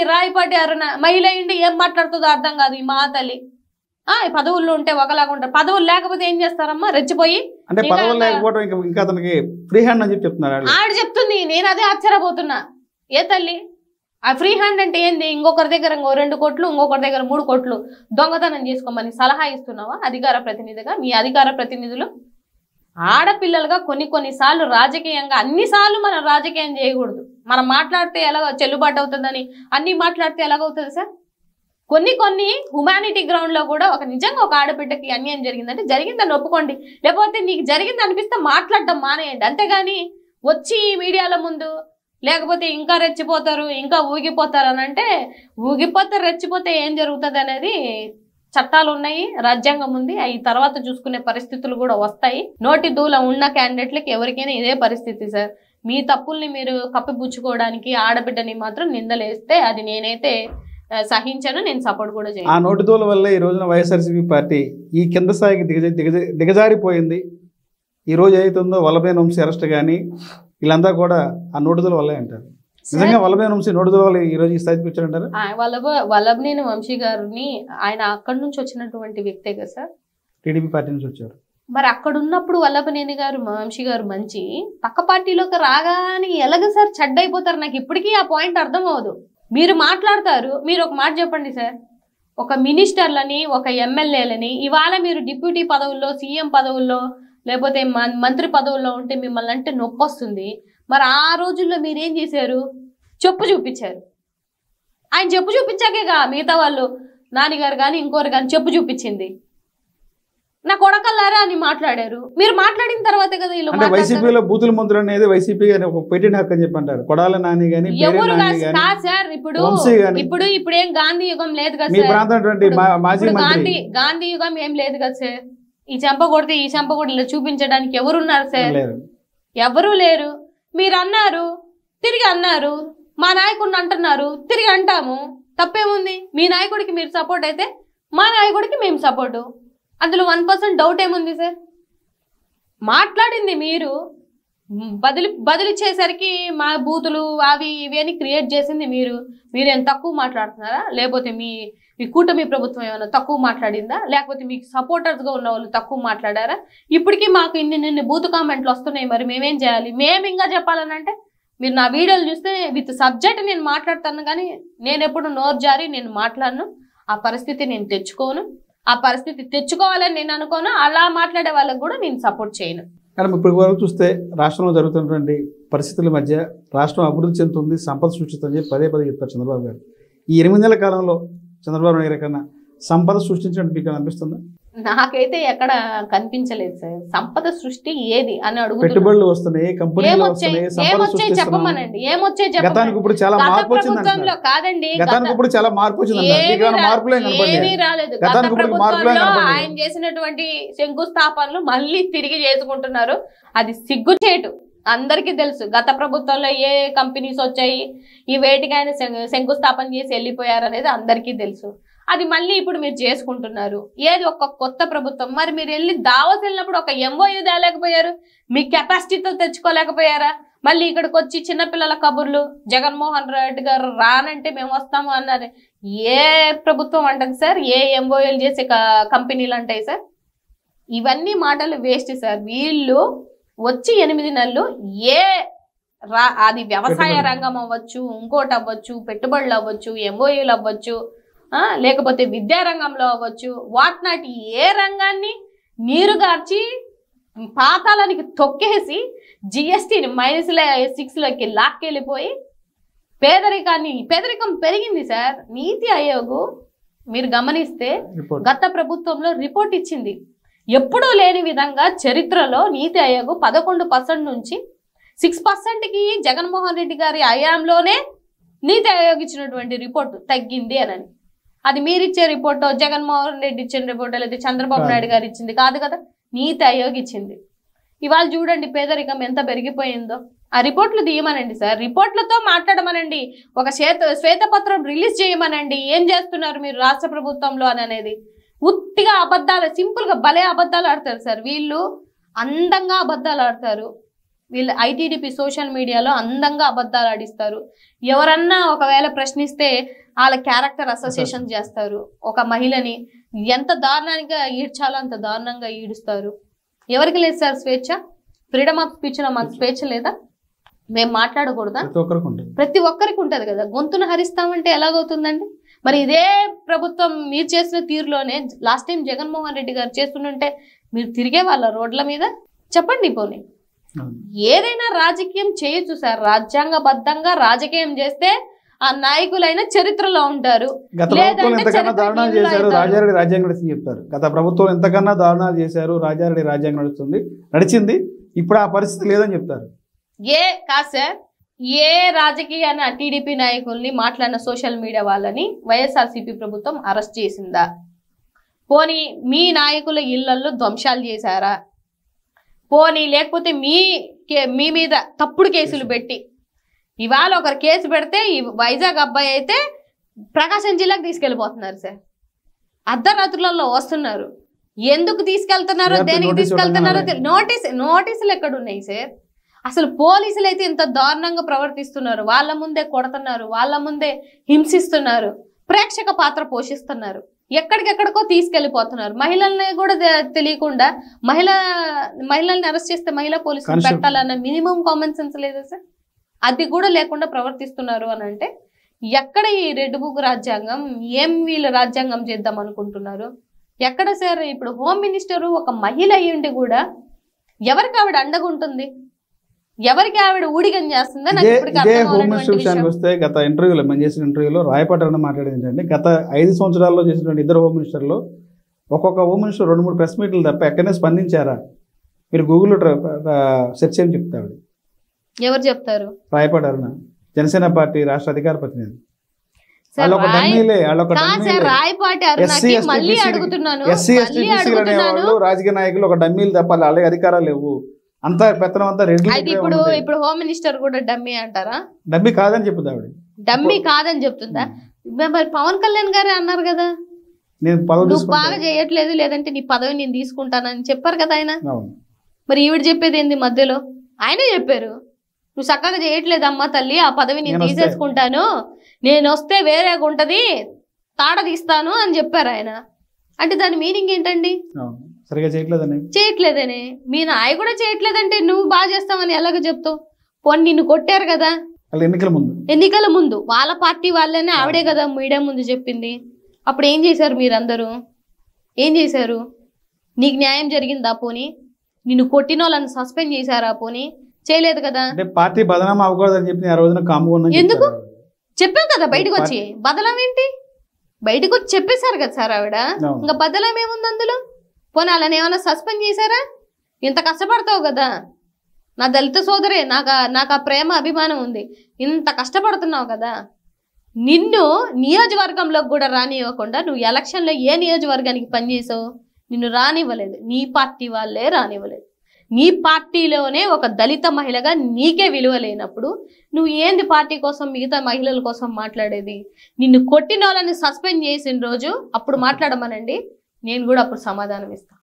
రాయపాటి అరుణ మహిళ ఇండి ఏం మాట్లాడుతుందో అర్థం కాదు ఈ మా తల్లి. పదవుల్లో ఉంటే ఒకలాగా ఉంటారు, పదవులు లేకపోతే ఏం చేస్తారమ్మా రెచ్చిపోయి. అంటే పదవులు లేకపోవడం ఇంకా అతనికి ఫ్రీ హ్యాండ్ అని చెప్తున్నారు ఆవిడ చెప్తుంది. నేను అదే ఆశ్చర్యపోతున్నా. ఏ తల్లి ఆ ఫ్రీ హ్యాండ్ అంటే ఏంది? ఇంకొకరి దగ్గర 2 కోట్లు ఇంకొకరి దగ్గర 3 కోట్లు దొంగతనం చేసుకోమని సలహా ఇస్తున్నావా అధికార ప్రతినిధిగా? మీ అధికార ప్రతినిధులు ఆడపిల్లలుగా కొన్నిసార్లు రాజకీయంగా, అన్నిసార్లు మనం రాజకీయం చేయకూడదు. మనం మాట్లాడితే ఎలా చెల్లుబాటు అవుతుందని అన్ని మాట్లాడితే ఎలాగవుతుంది సార్? కొన్ని హ్యుమానిటీ గ్రౌండ్ లో కూడా నిజంగా ఒక ఆడబిడ్డకి అన్యాయం జరిగిందంటే జరిగిందని ఒప్పుకోండి, లేకపోతే నీకు జరిగింది అనిపిస్తే మాట్లాడడం మానేయండి. అంతేగాని వచ్చి మీడియాల ముందు లేకపోతే ఇంకా రెచ్చిపోతారు ఇంకా ఊగిపోతారు అని అంటే, ఊగిపోతే రెచ్చిపోతే ఏం జరుగుతుంది అనేది చట్టాలు ఉన్నాయి, రాజ్యాంగం ఉంది. అవి తర్వాత చూసుకునే పరిస్థితులు కూడా వస్తాయి. నోటి దూల ఉన్న క్యాండిడేట్లకి ఎవరికైనా ఇదే పరిస్థితి సార్. మీ తప్పుల్ని మీరు కప్పిపుచ్చుకోవడానికి ఆడబిడ్డని మాత్రం నిందలేస్తే అది నేనైతే సహించను, నేను సపోర్ట్ కూడా చేయను. ఆ నోటి దూల వల్ల ఈ రోజున వైఎస్ఆర్సీపీ పార్టీ ఈ కింద స్థాయికి దిగజారిపోయింది. ఈ రోజు ఏదైతుందో వల్లభనేని వంశీ అరెస్ట్ కానీ వీళ్ళంతా కూడా ఆ నోటి దూల వల్లే అంటారు. నిజంగా వల్లభనేని వంశీ నోటి దూల వల్ల ఈ రోజు ఈ స్థాయికి వచ్చారంటారు. వల్లభనేని వంశీ గారిని ఆయన అక్కడి నుంచి వచ్చినటువంటి వ్యక్తే కదా సార్, టీడీపీ పార్టీ నుంచి వచ్చారు. మరి అక్కడ ఉన్నప్పుడు వల్లభనేని వంశీ గారు మంచి, పక్క పార్టీలోకి రాగానే ఎలాగ సార్ చెడ్డైపోతారు? నాకు ఇప్పటికీ ఆ పాయింట్ అర్థం అవ్వదు. మీరు మాట్లాడతారు, మీరు ఒక మాట చెప్పండి సార్, ఒక మినిస్టర్లని ఒక ఎమ్మెల్యేలని ఇవాళ మీరు డిప్యూటీ పదవుల్లో సీఎం పదవుల్లో లేకపోతే మంత్రి పదవుల్లో ఉంటే మిమ్మల్ని అంటే నొప్పి వస్తుంది. మరి ఆ రోజుల్లో మీరేం చేశారు? చెప్పు చూపించారు. ఆయన చెప్పు చూపించాకేగా మిగతా వాళ్ళు నాన్నగారు కానీ ఇంకోరు కానీ చెప్పు చూపించింది. నా కొడకల్లారా అని మాట్లాడారు. మీరు మాట్లాడిన తర్వాతే కదా వీళ్ళు వైసీపీలో బూతుల మంత్రులు అనేది వైసీపీ ఒక పెట్టిన హక్కు అని చెప్పి అంటారు. కొడాల నాని గాని ఎవరు కాదు సార్. ఇప్పుడు ఏం గాంధీ యుగం లేదు కదా సార్. గాంధీ యుగం ఏం లేదు కదా సార్. ఈ చెంప కొడితే ఈ చెంప కొడి చూపించడానికి ఎవరున్నారు సార్? ఎవరు లేరు. మీరు అన్నారు తిరిగి అన్నారు, మా నాయకుడిని అంటున్నారు తిరిగి అంటాము, తప్పేముంది? మీ నాయకుడికి మీరు సపోర్ట్ అయితే మా నాయకుడికి మేము సపోర్టు, అందులో 1% డౌట్ ఏముంది సార్? మాట్లాడింది మీరు, బదిలిచ్చేసరికి మా బూతులు అవి ఇవి అని క్రియేట్ చేసింది మీరు. మీరేం తక్కువ మాట్లాడుతున్నారా? లేకపోతే మీ కూటమి ప్రభుత్వం ఏమైనా తక్కువ మాట్లాడిందా? లేకపోతే మీకు సపోర్టర్స్గా ఉన్న వాళ్ళు తక్కువ మాట్లాడారా? ఇప్పటికీ మాకు ఇన్ని బూతు కామెంట్లు వస్తున్నాయి, మరి మేమేం చేయాలి? మేము ఇంకా చెప్పాలనంటే మీరు నా వీడియోలు చూస్తే విత్ సబ్జెక్ట్ నేను మాట్లాడతాను, కానీ నేను ఎప్పుడు నోరు జారి నేను మాట్లాడను. ఆ పరిస్థితి నేను తెచ్చుకోను. ఆ పరిస్థితి తెచ్చుకోవాలని నేను అనుకోను. అలా మాట్లాడే వాళ్ళకు కూడా నేను సపోర్ట్ చేయను. కానీ ఇప్పటి వరకు చూస్తే రాష్ట్రంలో జరుగుతున్నటువంటి పరిస్థితుల మధ్య రాష్ట్రం అభివృద్ధి చెందుతుంది, సంపద సృష్టిస్తుందని చెప్పి పదే చెప్తారు చంద్రబాబు గారు. ఈ 8 నెలల కాలంలో చంద్రబాబు నాయుడు గారి కన్నా సంపద సృష్టించినట్టు మీకు అనిపిస్తుందా? నాకైతే ఎక్కడ కనిపించలేదు సార్. సంపద సృష్టి ఏది అని అడుగు. పెట్టుబడులు వస్తున్నాయి, కంపెనీలు వస్తున్నాయి, ఏమొచ్చాయి చెప్పమనండి. ఏమొచ్చాయి గతానికి ఇప్పుడు చాలా మార్పు వచ్చింది కాదండి. గతానికి ఇప్పుడు చాలా మార్పు వచ్చింది. ఏమీ రాలేదు. గత ప్రభుత్వంలో ఆయన చేసినటువంటి శంకుస్థాపనలు మళ్ళీ తిరిగి చేసుకుంటున్నారు. అది సిగ్గుచేటు. అందరికీ తెలుసు గత ప్రభుత్వంలో ఏ కంపెనీస్ వచ్చాయి, ఈ వేటికైనా శంకుస్థాపన చేసి వెళ్ళిపోయారు అనేది అందరికీ తెలుసు. అది మళ్ళీ ఇప్పుడు మీరు చేసుకుంటున్నారు. ఏది ఒక కొత్త ప్రభుత్వం. మరి మీరు వెళ్ళి దావోస్ వెళ్ళినప్పుడు ఒక ఎంఓయూ తేలేకపోయారు? మీ కెపాసిటీతో తెచ్చుకోలేకపోయారా? మళ్ళీ ఇక్కడికి వచ్చి చిన్నపిల్లల కబుర్లు, జగన్మోహన్ రెడ్డి గారు రానంటే మేము వస్తాము అన్నారు. ఏ ప్రభుత్వం అంటది సార్? ఏ ఎంఓయూలు చేసే కంపెనీలు అంటాయి సార్? ఇవన్నీ మాటలు వేస్ట్ సార్. వీళ్ళు వచ్చి 8 నెలలు అది వ్యవసాయ రంగం అవ్వచ్చు, ఇంకోటి అవ్వచ్చు, పెట్టుబడులు అవ్వచ్చు, ఎంఓయూలు అవ్వచ్చు, లేకపోతే విద్యారంగంలో అవ్వచ్చు, వాటినాటి ఏ రంగాన్ని నీరుగార్చి పాతాళానికి తొక్కేసి జిఎస్టీని -6లోకి లాక్కెళ్ళిపోయి పేదరికం పెరిగింది సార్. నీతి ఆయోగ్ మీరు గమనిస్తే గత ప్రభుత్వంలో రిపోర్ట్ ఇచ్చింది. ఎప్పుడూ లేని విధంగా చరిత్రలో నీతి ఆయోగ్ 11% నుంచి 6%కి జగన్మోహన్ రెడ్డి గారి హయాంలోనే నీతి ఆయోగ్ ఇచ్చినటువంటి రిపోర్టు తగ్గింది అని. అది మీరిచ్చే రిపోర్టు, జగన్మోహన్ రెడ్డి ఇచ్చిన రిపోర్టు, లేదా చంద్రబాబు నాయుడు గారు ఇచ్చింది కాదు కదా, నీతి ఆయోగ్ ఇచ్చింది. ఇవాళ చూడండి పేదరికం ఎంత పెరిగిపోయిందో. ఆ రిపోర్ట్లు తీయమనండి సార్, రిపోర్ట్లతో మాట్లాడమనండి, ఒక శ్వేతపత్రం రిలీజ్ చేయమనండి. ఏం చేస్తున్నారు మీరు రాష్ట్ర ప్రభుత్వంలో అని అనేది. ఉత్తిగా అబద్ధాలు, సింపుల్గా భలే అబద్ధాలు ఆడతారు సార్ వీళ్ళు. అందంగా అబద్ధాలు ఆడతారు. వీళ్ళు ఐటీడీపీ సోషల్ మీడియాలో అందంగా అబద్ధాలు ఆడిస్తారు. ఎవరన్నా ఒకవేళ ప్రశ్నిస్తే వాళ్ళ క్యారెక్టర్ అసోసియేషన్ చేస్తారు. ఒక మహిళని ఎంత దారుణంగా ఈడ్చాలో అంత దారుణంగా ఈడుస్తారు. ఎవరికి లేదు సార్ స్వేచ్ఛ? ఫ్రీడమ్ ఆఫ్ స్పీచ్ లో మాకు స్వేచ్ఛ లేదా? మేము మాట్లాడకూడదా? ప్రతి ఒక్కరికి ఉంటది కదా. గొంతును హరిస్తామంటే ఎలాగవుతుందండి? మరి ఇదే ప్రభుత్వం మీరు చేసిన తీరులోనే లాస్ట్ టైం జగన్మోహన్ రెడ్డి గారు చేస్తుంటే మీరు తిరిగే వాళ్ళ రోడ్ల మీద? చెప్పండి. పోనీ ఏదైనా రాజకీయం చేయొచ్చు సార్. రాజ్యాంగబద్ధంగా రాజకీయం చేస్తే ఆ నాయకులైన చరిత్రలో ఉంటారు. గత ప్రభుత్వం ఎంతకన్నా దారుణాలు చేశారు, రాజారెడ్డి రాజ్యాంగం నడుస్తుంది చెప్తారు. గత ప్రభుత్వం ఎంతకన్నా దారుణాలు చేశారు, రాజారెడ్డి రాజ్యాంగం నడిచింది. ఇప్పుడు ఆ పరిస్థితి లేదని చెప్తారు. కాదు సార్, ఏ రాజకీయ టీడీపీ నాయకుల్ని మాట్లాడిన సోషల్ మీడియా వాళ్ళని వైఎస్ఆర్సీపీ ప్రభుత్వం అరెస్ట్ చేసిందా? పోనీ మీ నాయకుల ఇళ్లలో ధ్వంసాలు చేశారా? పోనీ లేకపోతే మీ మీద తప్పుడు కేసులు పెట్టి ఇవాళ ఒకరు కేసు పెడితే ఈ వైజాగ్ అబ్బాయి అయితే ప్రకాశం జిల్లాకు తీసుకెళ్లిపోతున్నారు సార్. అర్ధరాత్రులలో వస్తున్నారు. ఎందుకు తీసుకెళ్తున్నారో, దేనికి తీసుకెళ్తున్నారో నోటీసులు ఎక్కడున్నాయి సార్? అసలు పోలీసులు అయితే ఇంత దారుణంగా ప్రవర్తిస్తున్నారు. వాళ్ళ ముందే కొడుతున్నారు, వాళ్ళ ముందే హింసిస్తున్నారు, ప్రేక్షక పాత్ర పోషిస్తున్నారు. ఎక్కడికెక్కడికో తీసుకెళ్లిపోతున్నారు. మహిళల్ని కూడా తెలియకుండా మహిళల్ని అరెస్ట్ చేస్తే మహిళా పోలీసులు పెట్టాలన్న మినిమం కామన్ సెన్స్ లేదా సార్? అది కూడా లేకుండా ప్రవర్తిస్తున్నారు అని అంటే ఎక్కడ ఈ రెడ్ బుక్ రాజ్యాంగం? ఏం వీళ్ళు రాజ్యాంగం చేద్దాం అనుకుంటున్నారు? ఎక్కడ సార్? ఇప్పుడు హోమ్ మినిస్టరు ఒక మహిళ అయ్యుండి కూడా ఎవరికి ఆవిడ అండగా ఉంటుంది? ఎవరికి ఆవిడ ఊడిగం చేస్తుందో నాకు విషయానికి వస్తే, గత ఇంటర్వ్యూలో మేము చేసిన ఇంటర్వ్యూలో రాయపాటి మాట్లాడేది ఏంటంటే, గత 5 సంవత్సరాల్లో చేసినటువంటి ఇద్దరు హోమ్ మినిస్టర్లో ఒక్కొక్క హోమ్ మినిస్టర్ 2-3 ప్రెస్ మీట్లు తప్ప ఎక్కడనే స్పందించారా? మీరు గూగుల్లో సెర్చ్ చేయని చెప్తాడు. ఎవరు చెప్తారు? రాయపాటి అరుణ, జనసేన పార్టీ రాష్ట్ర అధికార ప్రతినిధి. రాజకీయ నాయకులు ఒక డమ్మీలు తప్ప అలాగే అధికారాలు లేవు. అంతా పెత్తనం అంతా రెడ్డి. ఇప్పుడు హోమ్ మినిస్టర్ కూడా డమ్మీ అంటారా? డమ్మీ కాదని చెప్తుంది ఆవిడ. డమ్మీ కాదని చెప్తుందా? మరి పవన్ కళ్యాణ్ గారే అన్నారు కదా, నువ్వు బాగా చేయట్లేదు, లేదంటే నీ పదవి నేను తీసుకుంటానని చెప్పారు కదా ఆయన. మరి ఈవిడ చెప్పేది ఏంది మధ్యలో? ఆయనే చెప్పారు, నువ్వు చక్కగా చేయట్లేదమ్మా తల్లి, ఆ పదవి నేను తీసేసుకుంటాను, నేను వస్తే వేరేగా ఉంటది, తాడ తీస్తాను అని చెప్పారు ఆయన. అంటే దాని మీనింగ్ ఏంటండి? చేయట్లేదనే. మీ నాయ కూడా చేయట్లేదంటే నువ్వు బాగా చేస్తావని ఎలాగ చెప్తావు? పోనీ నిన్ను కొట్టారు కదా ఎన్నికల ముందు, వాళ్ళ పార్టీ వాళ్ళనే ఆవిడే కదా మీడియా ముందు చెప్పింది. అప్పుడు ఏం చేశారు మీరందరూ? ఏం చేశారు? నీకు న్యాయం జరిగిందా? పోనీ నిన్ను కొట్టిన వాళ్ళని సస్పెండ్ చేశారా? పోనీ చేయలేదు కదా. పార్టీ బదనాం అవ్వకూడదని చెప్పి ఎందుకు చెప్పాం కదా బయటకు వచ్చి? బదలాం ఏంటి? బయటకు వచ్చి చెప్పేశారు కదా సార్ ఆవిడ. ఇంకా బదలాం ఏముంది అందులో? పోనీ వాళ్ళని ఏమైనా సస్పెండ్ చేశారా? ఇంత కష్టపడతావు కదా, నా దళిత సోదరే, నాకు ఆ ప్రేమ అభిమానం ఉంది, ఇంత కష్టపడుతున్నావు కదా, నిన్ను నియోజకవర్గంలోకి కూడా రానివ్వకుండా నువ్వు ఎలక్షన్లో ఏ నియోజకవర్గానికి పనిచేసావు? నిన్ను రానివ్వలేదు, నీ పార్టీ వాళ్ళే రానివ్వలేదు. నీ పార్టీలోనే ఒక దళిత మహిళగా నీకే విలువ లేనప్పుడు నువ్వు ఏంది పార్టీ కోసం మిగతా మహిళల కోసం మాట్లాడేది? నిన్ను కొట్టిన వాళ్ళని సస్పెండ్ చేసిన రోజు అప్పుడు మాట్లాడమనండి, నేను కూడా అప్పుడు సమాధానం ఇస్తాను.